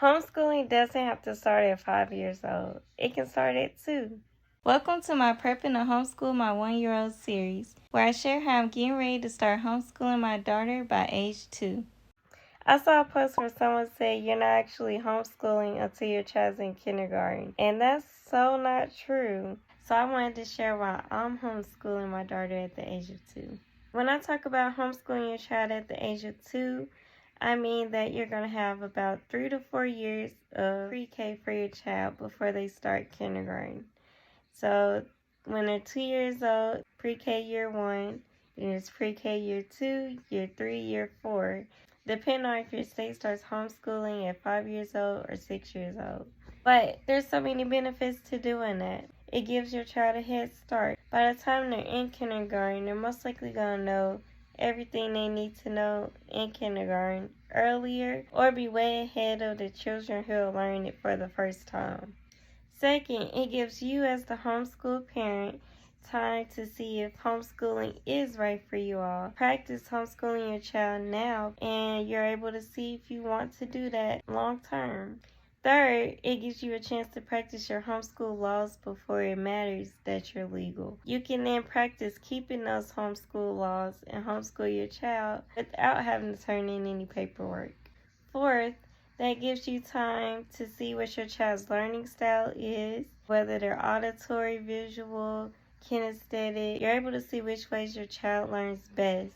Homeschooling doesn't have to start at 5 years old. It can start at 2. Welcome to my Prepping to Homeschool My 1-Year-Old series, where I share how I'm getting ready to start homeschooling my daughter by age 2. I saw a post where someone said you're not actually homeschooling until your child's in kindergarten, and that's so not true. So I wanted to share why I'm homeschooling my daughter at the age of 2. When I talk about homeschooling your child at the age of 2, I mean that you're going to have about 3 to 4 years of pre-K for your child before they start kindergarten. So when they're 2 years old, pre-K year 1, then it's pre-K year 2, year 3, year 4. Depending on if your state starts homeschooling at 5 years old or 6 years old. But there's so many benefits to doing that. It gives your child a head start. By the time they're in kindergarten, they're most likely going to know everything they need to know in kindergarten earlier, or be way ahead of the children who are learning it for the first time. Second, it gives you as the homeschool parent time to see if homeschooling is right for you all. Practice homeschooling your child now, and you're able to see if you want to do that long term. Third, it gives you a chance to practice your homeschool laws before it matters that you're legal. You can then practice keeping those homeschool laws and homeschool your child without having to turn in any paperwork. Fourth, that gives you time to see what your child's learning style is, whether they're auditory, visual, kinesthetic. You're able to see which ways your child learns best,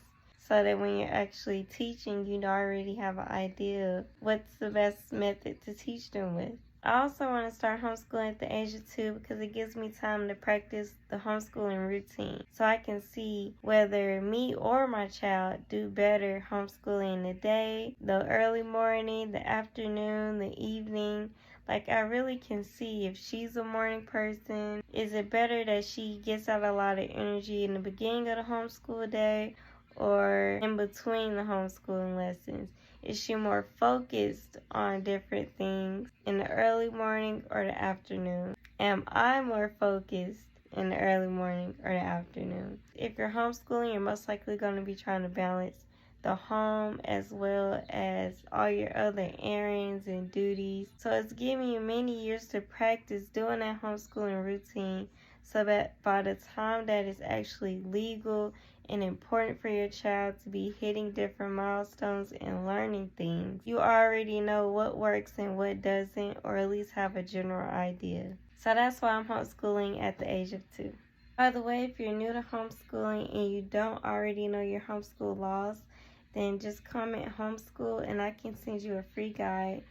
so that when you're actually teaching, you already have an idea of what's the best method to teach them with. I also want to start homeschooling at the age of 2 because it gives me time to practice the homeschooling routine, so I can see whether me or my child do better homeschooling in the day, the early morning, the afternoon, the evening. Like, I really can see if she's a morning person. Is it better that she gets out a lot of energy in the beginning of the homeschool day or in between the homeschooling lessons? Is she more focused on different things in the early morning or the afternoon? Am I more focused in the early morning or the afternoon? If you're homeschooling, you're most likely going to be trying to balance the home as well as all your other errands and duties. So it's giving you many years to practice doing that homeschooling routine, so that by the time that it's actually legal and important for your child to be hitting different milestones and learning things, you already know what works and what doesn't, or at least have a general idea. So that's why I'm homeschooling at the age of 2. By the way, if you're new to homeschooling and you don't already know your homeschool laws, then just comment homeschool and I can send you a free guide